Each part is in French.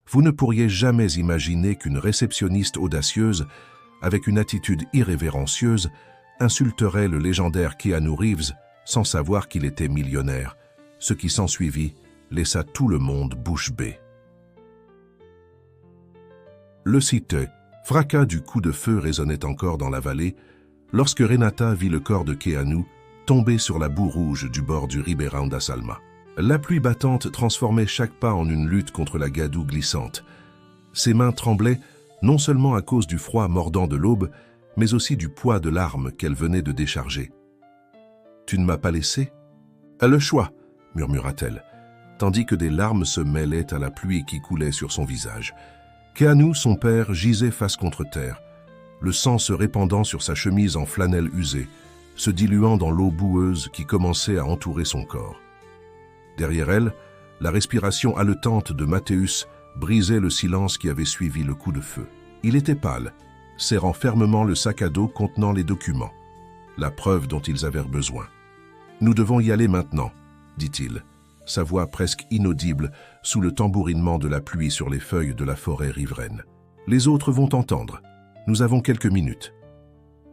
Vous ne pourriez jamais imaginer qu'une réceptionniste audacieuse, avec une attitude irrévérencieuse, insulterait le légendaire Keanu Reeves sans savoir qu'il était millionnaire. Ce qui s'ensuivit laissa tout le monde bouche bée. Le fracas du coup de feu résonnait encore dans la vallée lorsque Renata vit le corps de Keanu tomber sur la boue rouge du bord du Ribeirão da Salma. La pluie battante transformait chaque pas en une lutte contre la gadoue glissante. Ses mains tremblaient non seulement à cause du froid mordant de l'aube, mais aussi du poids de l'arme qu'elle venait de décharger. « Tu ne m'as pas laissé ?»« Le choix !» murmura-t-elle, tandis que des larmes se mêlaient à la pluie qui coulait sur son visage. Keanu, son père, gisait face contre terre, le sang se répandant sur sa chemise en flanelle usée, se diluant dans l'eau boueuse qui commençait à entourer son corps. Derrière elle, la respiration haletante de Matthäus brisait le silence qui avait suivi le coup de feu. Il était pâle, serrant fermement le sac à dos contenant les documents, la preuve dont ils avaient besoin. « Nous devons y aller maintenant », dit-il, sa voix presque inaudible sous le tambourinement de la pluie sur les feuilles de la forêt riveraine. « Les autres vont entendre. Nous avons quelques minutes. »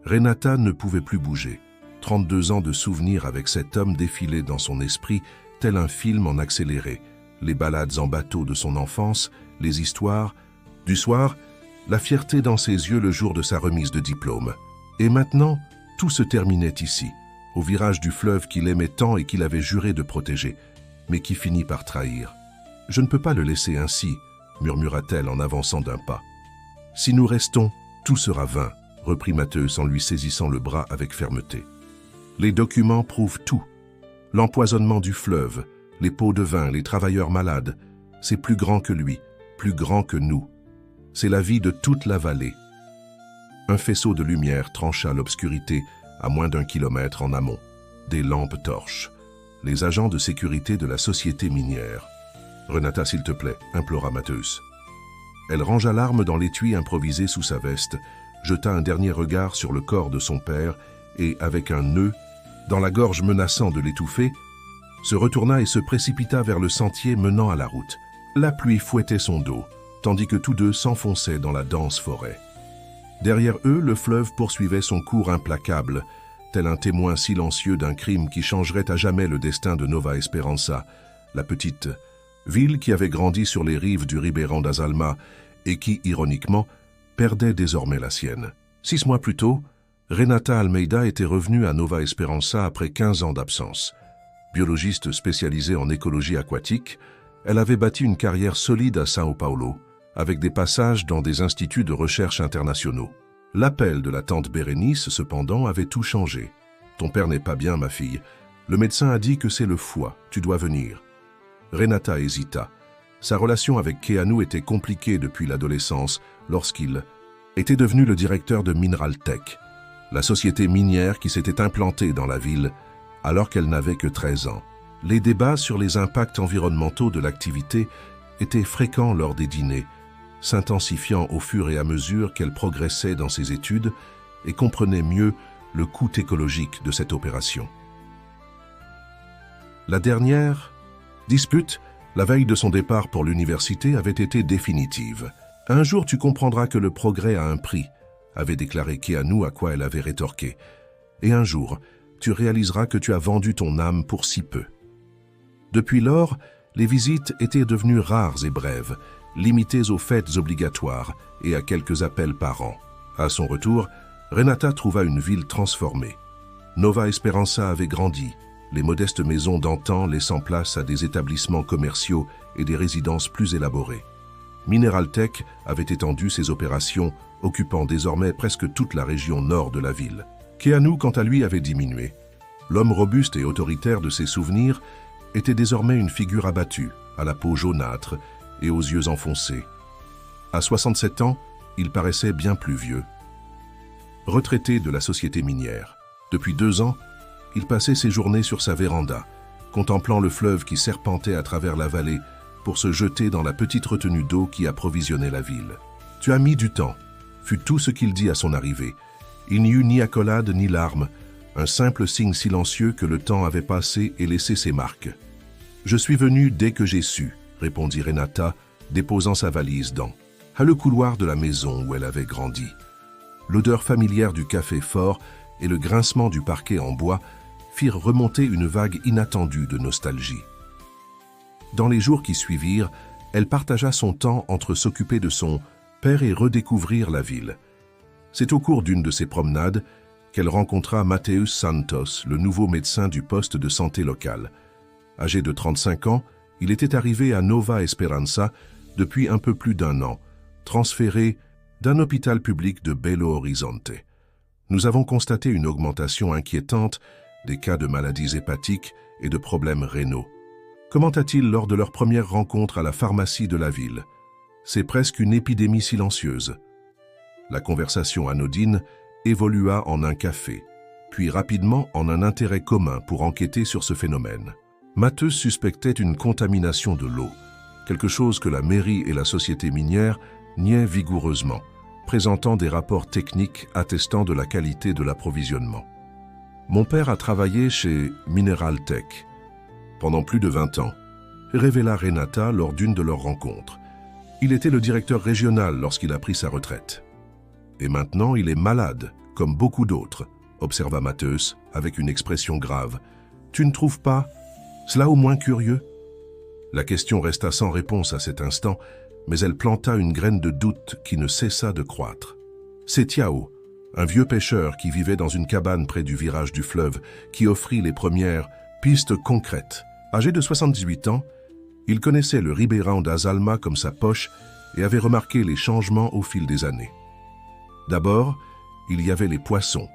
Renata ne pouvait plus bouger. 32 ans de souvenirs avec cet homme défilaient dans son esprit, tel un film en accéléré. Les balades en bateau de son enfance, les histoires. Du soir, la fierté dans ses yeux le jour de sa remise de diplôme. Et maintenant, tout se terminait ici, au virage du fleuve qu'il aimait tant et qu'il avait juré de protéger, mais qui finit par trahir. « Je ne peux pas le laisser ainsi », murmura-t-elle en avançant d'un pas. « Si nous restons, tout sera vain », reprit Matthäus en lui saisissant le bras avec fermeté. « Les documents prouvent tout. L'empoisonnement du fleuve, les pots de vin, les travailleurs malades, c'est plus grand que lui, plus grand que nous. C'est la vie de toute la vallée. » Un faisceau de lumière trancha l'obscurité à moins d'1 kilomètre en amont. Des lampes torches. Les agents de sécurité de la société minière. « Renata, s'il te plaît, » implora Matthäus. Elle rangea l'arme dans l'étui improvisé sous sa veste, jeta un dernier regard sur le corps de son père et, avec un nœud, dans la gorge menaçant de l'étouffer, se retourna et se précipita vers le sentier menant à la route. La pluie fouettait son dos, tandis que tous deux s'enfonçaient dans la dense forêt. Derrière eux, le fleuve poursuivait son cours implacable, tel un témoin silencieux d'un crime qui changerait à jamais le destin de Nova Esperança, la petite ville qui avait grandi sur les rives du Ribeirão da Salma et qui, ironiquement, perdait désormais la sienne. 6 mois plus tôt, Renata Almeida était revenue à Nova Esperança après 15 ans d'absence. Biologiste spécialisée en écologie aquatique, elle avait bâti une carrière solide à São Paulo, avec des passages dans des instituts de recherche internationaux. L'appel de la tante Bérénice, cependant, avait tout changé. « Ton père n'est pas bien, ma fille. Le médecin a dit que c'est le foie. Tu dois venir. » Renata hésita. Sa relation avec Keanu était compliquée depuis l'adolescence, lorsqu'il était devenu le directeur de Mineraltech, la société minière qui s'était implantée dans la ville alors qu'elle n'avait que 13 ans. Les débats sur les impacts environnementaux de l'activité étaient fréquents lors des dîners, s'intensifiant au fur et à mesure qu'elle progressait dans ses études et comprenait mieux le coût écologique de cette opération. La dernière dispute, la veille de son départ pour l'université, avait été définitive. « Un jour, tu comprendras que le progrès a un prix », avait déclaré Keanu, à quoi elle avait rétorqué. « Et un jour, tu réaliseras que tu as vendu ton âme pour si peu. » Depuis lors, les visites étaient devenues rares et brèves, limitées aux fêtes obligatoires et à quelques appels par an. À son retour, Renata trouva une ville transformée. Nova Esperança avait grandi, les modestes maisons d'antan laissant place à des établissements commerciaux et des résidences plus élaborées. Mineraltech avait étendu ses opérations, occupant désormais presque toute la région nord de la ville. Keanu, quant à lui, avait diminué. L'homme robuste et autoritaire de ses souvenirs était désormais une figure abattue, à la peau jaunâtre et aux yeux enfoncés. À 67 ans, il paraissait bien plus vieux. Retraité de la société minière, depuis 2 ans, il passait ses journées sur sa véranda, contemplant le fleuve qui serpentait à travers la vallée pour se jeter dans la petite retenue d'eau qui approvisionnait la ville. « Tu as mis du temps », fut tout ce qu'il dit à son arrivée. Il n'y eut ni accolade ni larmes, un simple signe silencieux que le temps avait passé et laissé ses marques. « Je suis venu dès que j'ai su », répondit Renata, déposant sa valise dans le couloir de la maison où elle avait grandi. L'odeur familière du café fort et le grincement du parquet en bois firent remonter une vague inattendue de nostalgie. Dans les jours qui suivirent, elle partagea son temps entre s'occuper de son père et redécouvrir la ville. C'est au cours d'une de ces promenades qu'elle rencontra Mateus Santos, le nouveau médecin du poste de santé local. Âgé de 35 ans, il était arrivé à Nova Esperança depuis un peu plus d'un an, transféré d'un hôpital public de Belo Horizonte. Nous avons constaté une augmentation inquiétante des cas de maladies hépatiques et de problèmes rénaux. Commenta-t-il lors de leur première rencontre à la pharmacie de la ville. C'est presque une épidémie silencieuse. La conversation anodine évolua en un café, puis rapidement en un intérêt commun pour enquêter sur ce phénomène. Mateus suspectait une contamination de l'eau, quelque chose que la mairie et la société minière niaient vigoureusement, présentant des rapports techniques attestant de la qualité de l'approvisionnement. Mon père a travaillé chez Mineraltech pendant plus de 20 ans, révéla Renata lors d'une de leurs rencontres. Il était le directeur régional lorsqu'il a pris sa retraite. Et maintenant, il est malade, comme beaucoup d'autres, observa Mateus avec une expression grave. Tu ne trouves pas cela au moins curieux? La question resta sans réponse à cet instant, mais elle planta une graine de doute qui ne cessa de croître. C'est Tiao, un vieux pêcheur qui vivait dans une cabane près du virage du fleuve, qui offrit les premières pistes concrètes. Âgé de 78 ans, il connaissait le Ribeirão das Almas comme sa poche et avait remarqué les changements au fil des années. D'abord, il y avait les poissons,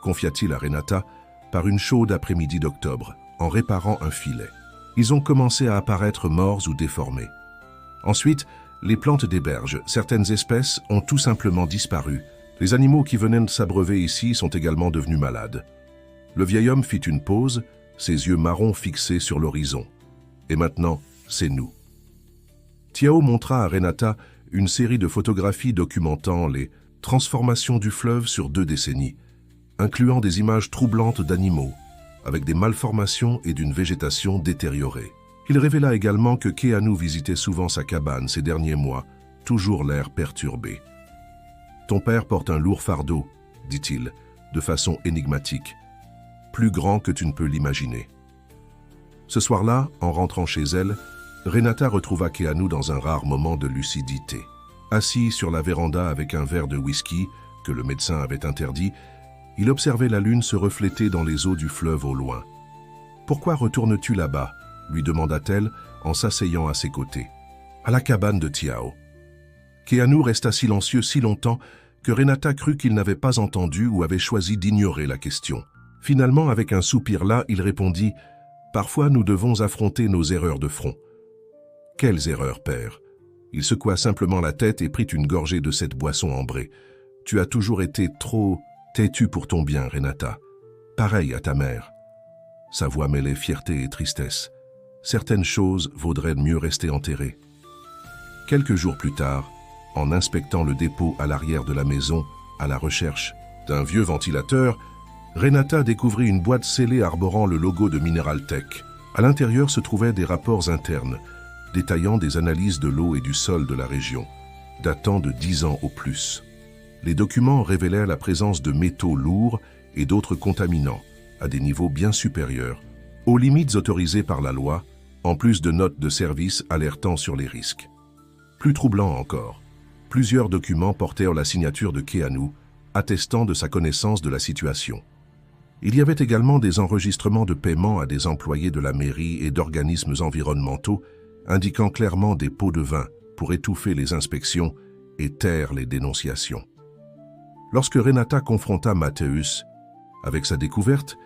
confia-t-il à Renata, par une chaude après-midi d'octobre, en réparant un filet. Ils ont commencé à apparaître morts ou déformés. Ensuite, les plantes des berges, certaines espèces ont tout simplement disparu. Les animaux qui venaient de s'abreuver ici sont également devenus malades. Le vieil homme fit une pause, ses yeux marrons fixés sur l'horizon. Et maintenant, c'est nous. Tiao montra à Renata une série de photographies documentant les transformations du fleuve sur 2 décennies, incluant des images troublantes d'animaux, avec des malformations et d'une végétation détériorée. Il révéla également que Keanu visitait souvent sa cabane ces derniers mois, toujours l'air perturbé. « Ton père porte un lourd fardeau, dit-il, de façon énigmatique, plus grand que tu ne peux l'imaginer. » Ce soir-là, en rentrant chez elle, Renata retrouva Keanu dans un rare moment de lucidité. Assis sur la véranda avec un verre de whisky, que le médecin avait interdit, il observait la lune se refléter dans les eaux du fleuve au loin. « Pourquoi retournes-tu là-bas » lui demanda-t-elle en s'asseyant à ses côtés. « À la cabane de Tiao. » Keanu resta silencieux si longtemps que Renata crut qu'il n'avait pas entendu ou avait choisi d'ignorer la question. Finalement, avec un soupir là, il répondit « Parfois, nous devons affronter nos erreurs de front. »« Quelles erreurs, père ?» Il secoua simplement la tête et prit une gorgée de cette boisson ambrée. « Tu as toujours été trop têtue pour ton bien, Renata. Pareil à ta mère. » Sa voix mêlait fierté et tristesse. Certaines choses vaudraient mieux rester enterrées. Quelques jours plus tard, en inspectant le dépôt à l'arrière de la maison, à la recherche d'un vieux ventilateur, Renata découvrit une boîte scellée arborant le logo de Mineraltech. À l'intérieur se trouvaient des rapports internes, détaillant des analyses de l'eau et du sol de la région, datant de 10 ans au plus. Les documents révélaient la présence de métaux lourds et d'autres contaminants, à des niveaux bien supérieurs, aux limites autorisées par la loi, en plus de notes de service alertant sur les risques. Plus troublant encore, plusieurs documents portèrent la signature de Keanu, attestant de sa connaissance de la situation. Il y avait également des enregistrements de paiement à des employés de la mairie et d'organismes environnementaux, indiquant clairement des pots de vin pour étouffer les inspections et taire les dénonciations. Lorsque Renata confronta Mateus avec sa découverte,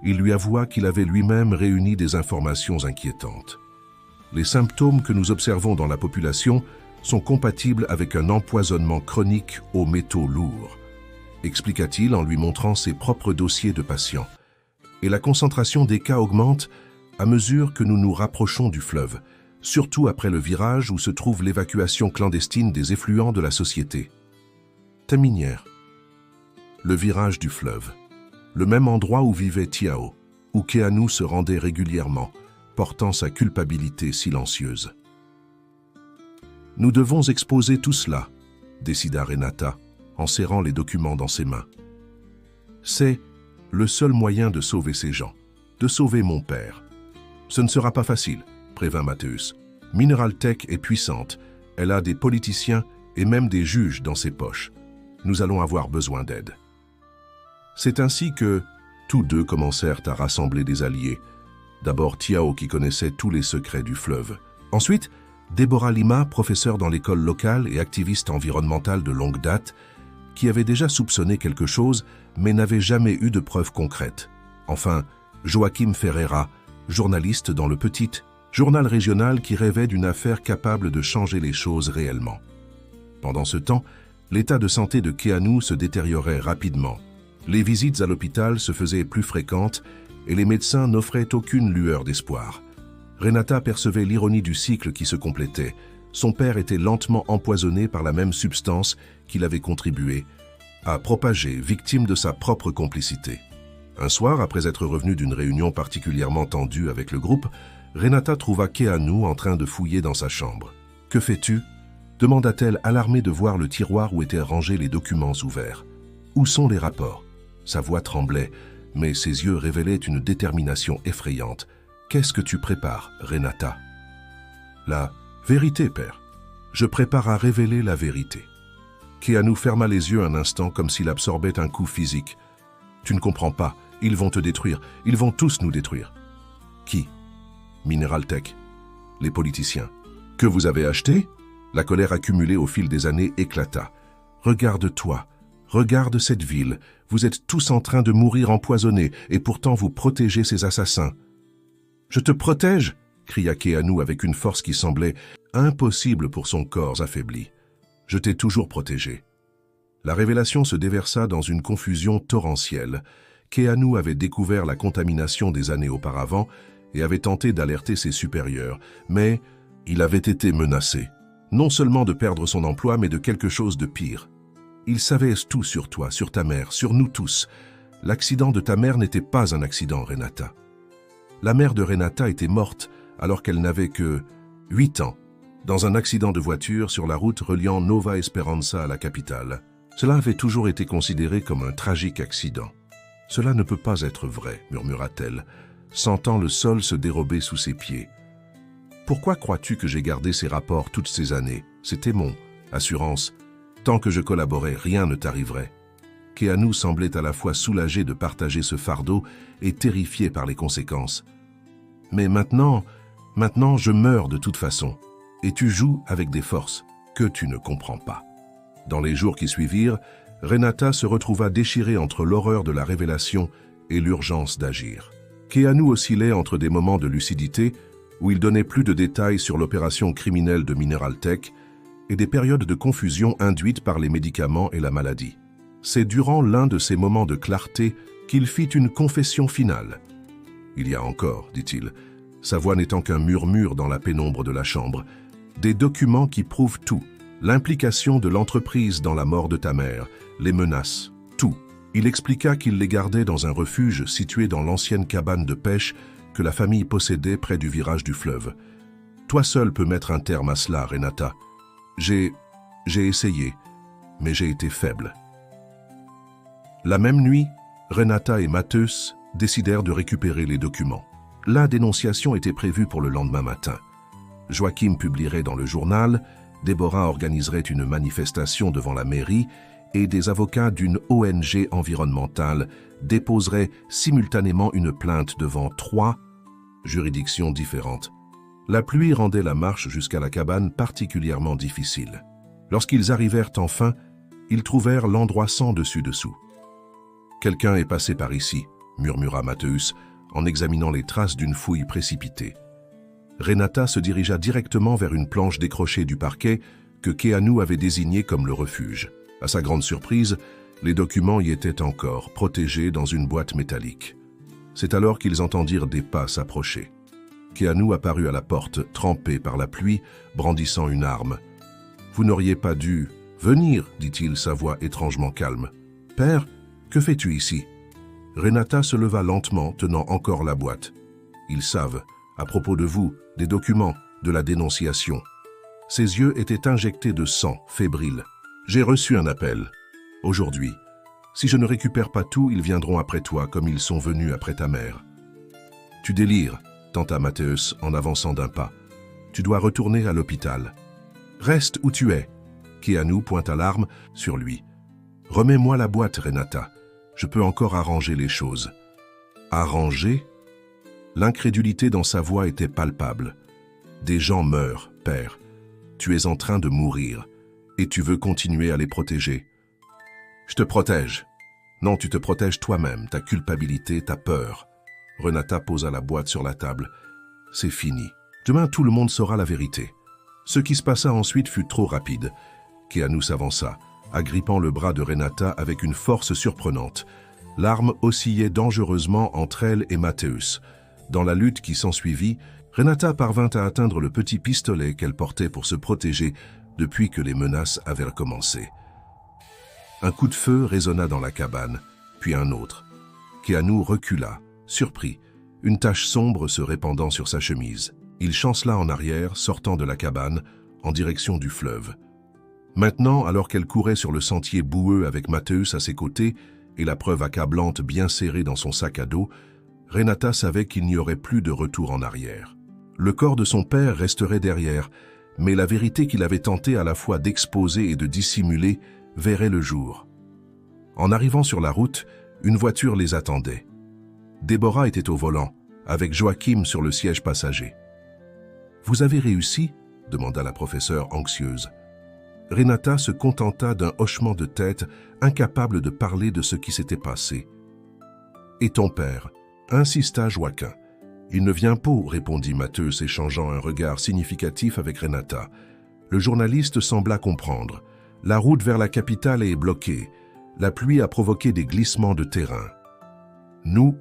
il lui avoua qu'il avait lui-même réuni des informations inquiétantes. Les symptômes que nous observons dans la population sont compatibles avec un empoisonnement chronique aux métaux lourds, expliqua-t-il en lui montrant ses propres dossiers de patients. Et la concentration des cas augmente à mesure que nous nous rapprochons du fleuve, surtout après le virage où se trouve l'évacuation clandestine des effluents de la société. Taminière. Le virage du fleuve. Le même endroit où vivait Tiao, où Keanu se rendait régulièrement, portant sa culpabilité silencieuse. Nous devons exposer tout cela, décida Renata, en serrant les documents dans ses mains. C'est le seul moyen de sauver ces gens, de sauver mon père. Ce ne sera pas facile, prévint Matthäus. Mineraltech est puissante, elle a des politiciens et même des juges dans ses poches. Nous allons avoir besoin d'aide. C'est ainsi que tous deux commencèrent à rassembler des alliés. D'abord Tiao qui connaissait tous les secrets du fleuve. Ensuite, Deborah Lima, professeure dans l'école locale et activiste environnementale de longue date, qui avait déjà soupçonné quelque chose mais n'avait jamais eu de preuves concrètes. Enfin, Joaquim Ferreira, journaliste dans le petit journal régional qui rêvait d'une affaire capable de changer les choses réellement. Pendant ce temps, l'état de santé de Keanu se détériorait rapidement. Les visites à l'hôpital se faisaient plus fréquentes et les médecins n'offraient aucune lueur d'espoir. Renata percevait l'ironie du cycle qui se complétait. Son père était lentement empoisonné par la même substance qu'il avait contribué à propager, victime de sa propre complicité. Un soir, après être revenu d'une réunion particulièrement tendue avec le groupe, Renata trouva Keanu en train de fouiller dans sa chambre. « Que fais-tu » demanda-t-elle, alarmée de voir le tiroir où étaient rangés les documents ouverts. « Où sont les rapports » Sa voix tremblait, mais ses yeux révélaient une détermination effrayante. « Qu'est-ce que tu prépares, Renata ?»« La vérité, père. Je prépare à révéler la vérité. » Keanu ferma les yeux un instant comme s'il absorbait un coup physique. « Tu ne comprends pas. Ils vont te détruire. Ils vont tous nous détruire. »« Qui ?»« Mineraltech. Les politiciens. »« Que vous avez acheté ?» La colère accumulée au fil des années éclata. « Regarde-toi. Regarde cette ville. Vous êtes tous en train de mourir empoisonnés et pourtant vous protégez ces assassins. »« Je te protège !» cria Keanu avec une force qui semblait impossible pour son corps affaibli. « Je t'ai toujours protégé. » La révélation se déversa dans une confusion torrentielle. Keanu avait découvert la contamination des années auparavant et avait tenté d'alerter ses supérieurs, mais il avait été menacé, non seulement de perdre son emploi, mais de quelque chose de pire. Il savait tout sur toi, sur ta mère, sur nous tous. L'accident de ta mère n'était pas un accident, Renata. La mère de Renata était morte alors qu'elle n'avait que 8 ans, dans un accident de voiture sur la route reliant Nova Esperanza à la capitale. Cela avait toujours été considéré comme un tragique accident. « Cela ne peut pas être vrai, » murmura-t-elle, sentant le sol se dérober sous ses pieds. « Pourquoi crois-tu que j'ai gardé ces rapports toutes ces années? C'était mon assurance. Tant que je collaborais, rien ne t'arriverait. » Keanu semblait à la fois soulagé de partager ce fardeau et terrifié par les conséquences. « Mais maintenant, je meurs de toute façon, et tu joues avec des forces que tu ne comprends pas. » Dans les jours qui suivirent, Renata se retrouva déchirée entre l'horreur de la révélation et l'urgence d'agir. Keanu oscillait entre des moments de lucidité où il donnait plus de détails sur l'opération criminelle de Mineraltech et des périodes de confusion induites par les médicaments et la maladie. C'est durant l'un de ces moments de clarté qu'il fit une confession finale. « Il y a encore, dit-il, sa voix n'étant qu'un murmure dans la pénombre de la chambre, des documents qui prouvent tout. L'implication de l'entreprise dans la mort de ta mère, les menaces, tout. » Il expliqua qu'il les gardait dans un refuge situé dans l'ancienne cabane de pêche que la famille possédait près du virage du fleuve. « Toi seul peux mettre un terme à cela, Renata. J'ai essayé, mais j'ai été faible. » La même nuit, Renata et Matthäus décidèrent de récupérer les documents. La dénonciation était prévue pour le lendemain matin. Joaquim publierait dans le journal, Deborah organiserait une manifestation devant la mairie et des avocats d'une ONG environnementale déposeraient simultanément une plainte devant 3 juridictions différentes. La pluie rendait la marche jusqu'à la cabane particulièrement difficile. Lorsqu'ils arrivèrent enfin, ils trouvèrent l'endroit sans dessus-dessous. « Quelqu'un est passé par ici », murmura Matthäus en examinant les traces d'une fouille précipitée. Renata se dirigea directement vers une planche décrochée du parquet que Keanu avait désignée comme le refuge. À sa grande surprise, les documents y étaient encore, protégés dans une boîte métallique. C'est alors qu'ils entendirent des pas s'approcher. Keanu apparut à la porte, trempé par la pluie, brandissant une arme. « Vous n'auriez pas dû venir, dit-il, sa voix étrangement calme. « Père, que fais-tu ici ?» Renata se leva lentement, tenant encore la boîte. « Ils savent, à propos de vous, des documents, de la dénonciation. » Ses yeux étaient injectés de sang, fébrile. « J'ai reçu un appel. Aujourd'hui. Si je ne récupère pas tout, ils viendront après toi comme ils sont venus après ta mère. »« Tu délires, tenta Matthäus en avançant d'un pas. Tu dois retourner à l'hôpital. »« Reste où tu es. » Keanu pointa l'arme sur lui. « Remets-moi la boîte, Renata. Je peux encore arranger les choses. »« Arranger ?» L'incrédulité dans sa voix était palpable. « Des gens meurent, père. Tu es en train de mourir. Et tu veux continuer à les protéger. »« Je te protège. »« Non, tu te protèges toi-même, ta culpabilité, ta peur. » Renata posa la boîte sur la table. « C'est fini. Demain, tout le monde saura la vérité. » Ce qui se passa ensuite fut trop rapide. Keanu s'avança, agrippant le bras de Renata avec une force surprenante. L'arme oscillait dangereusement entre elle et Matthäus. Dans la lutte qui s'ensuivit, Renata parvint à atteindre le petit pistolet qu'elle portait pour se protéger depuis que les menaces avaient recommencé. Un coup de feu résonna dans la cabane, puis un autre. Keanu recula, surpris, une tache sombre se répandant sur sa chemise. Il chancela en arrière, sortant de la cabane, en direction du fleuve. Maintenant, alors qu'elle courait sur le sentier boueux avec Matthäus à ses côtés et la preuve accablante bien serrée dans son sac à dos, Renata savait qu'il n'y aurait plus de retour en arrière. Le corps de son père resterait derrière, mais la vérité qu'il avait tenté à la fois d'exposer et de dissimuler verrait le jour. En arrivant sur la route, une voiture les attendait. Déborah était au volant, avec Joachim sur le siège passager. « Vous avez réussi ?» demanda la professeure anxieuse. Renata se contenta d'un hochement de tête, incapable de parler de ce qui s'était passé. « Et ton père ?» insista Joachim. « Il ne vient pas, répondit Matthäus, échangeant un regard significatif avec Renata. Le journaliste sembla comprendre. La route vers la capitale est bloquée. La pluie a provoqué des glissements de terrain. Nous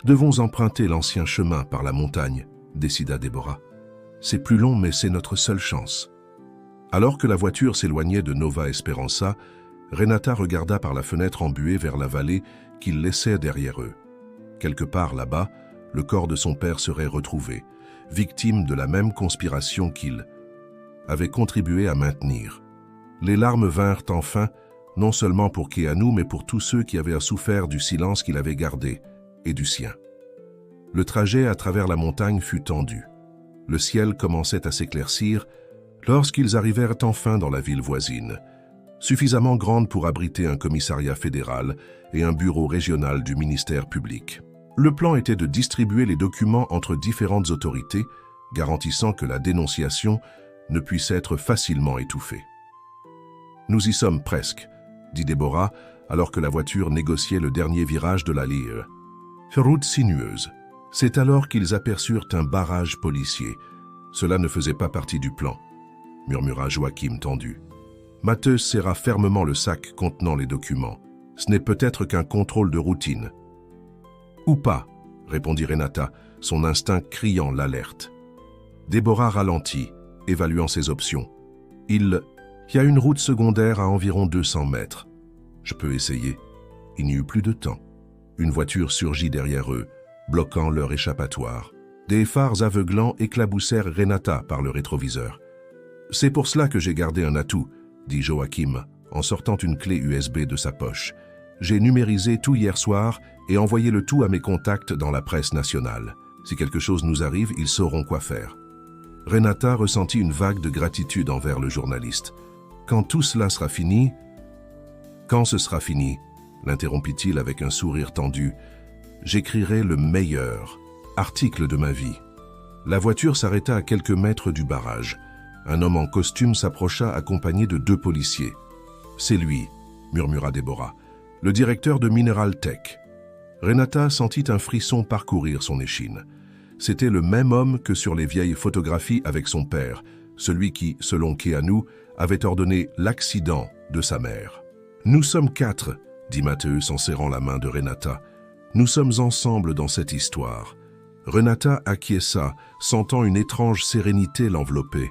devons emprunter l'ancien chemin par la montagne, décida Déborah. C'est plus long, mais c'est notre seule chance. Alors que la voiture s'éloignait de Nova Esperanza, Renata regarda par la fenêtre embuée vers la vallée qu'ils laissaient derrière eux. Quelque part là-bas, le corps de son père serait retrouvé, victime de la même conspiration qu'il avait contribué à maintenir. Les larmes vinrent enfin, non seulement pour Keanu, mais pour tous ceux qui avaient souffert du silence qu'il avait gardé, et du sien. Le trajet à travers la montagne fut tendu. Le ciel commençait à s'éclaircir lorsqu'ils arrivèrent enfin dans la ville voisine, suffisamment grande pour abriter un commissariat fédéral et un bureau régional du ministère public. Le plan était de distribuer les documents entre différentes autorités, garantissant que la dénonciation ne puisse être facilement étouffée. « Nous y sommes presque », dit Déborah, alors que la voiture négociait le dernier virage de la Lyre. Route sinueuse. C'est alors qu'ils aperçurent un barrage policier. Cela ne faisait pas partie du plan, murmura Joachim tendu. Matthäus serra fermement le sac contenant les documents. Ce n'est peut-être qu'un contrôle de routine. Ou pas, répondit Renata, son instinct criant l'alerte. Déborah ralentit, évaluant ses options. Il y a une route secondaire à environ 200 mètres. Je peux essayer. Il n'y eut plus de temps. Une voiture surgit derrière eux, bloquant leur échappatoire. Des phares aveuglants éclaboussèrent Renata par le rétroviseur. « C'est pour cela que j'ai gardé un atout », dit Joachim, en sortant une clé USB de sa poche. « J'ai numérisé tout hier soir et envoyé le tout à mes contacts dans la presse nationale. Si quelque chose nous arrive, ils sauront quoi faire. » Renata ressentit une vague de gratitude envers le journaliste. « Quand tout cela sera fini… »« Quand ce sera fini ?» l'interrompit-il avec un sourire tendu. « J'écrirai le meilleur article de ma vie. » La voiture s'arrêta à quelques mètres du barrage. Un homme en costume s'approcha accompagné de 2 policiers. « C'est lui », murmura Déborah, « le directeur de Mineral Tech. » Renata sentit un frisson parcourir son échine. C'était le même homme que sur les vieilles photographies avec son père, celui qui, selon Keanu, avait ordonné l'accident de sa mère. « Nous sommes 4, dit Matthäus en serrant la main de Renata. « Nous sommes ensemble dans cette histoire. » Renata acquiesça, sentant une étrange sérénité l'envelopper.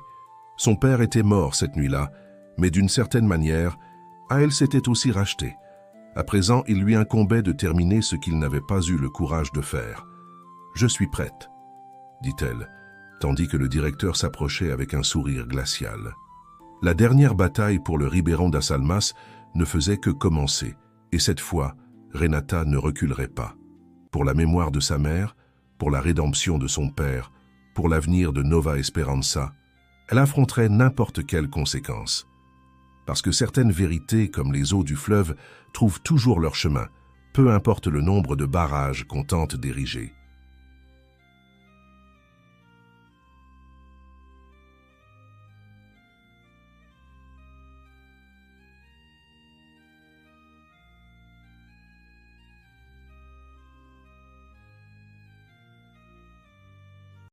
Son père était mort cette nuit-là, mais d'une certaine manière, elle s'était aussi rachetée. À présent, il lui incombait de terminer ce qu'il n'avait pas eu le courage de faire. « Je suis prête, » dit-elle. tandis que le directeur s'approchait avec un sourire glacial. La dernière bataille pour le Ribeirão das Almas ne faisait que commencer, et cette fois, Renata ne reculerait pas. Pour la mémoire de sa mère, pour la rédemption de son père, pour l'avenir de Nova Esperança, elle affronterait n'importe quelle conséquence. Parce que certaines vérités, comme les eaux du fleuve, trouvent toujours leur chemin, peu importe le nombre de barrages qu'on tente d'ériger.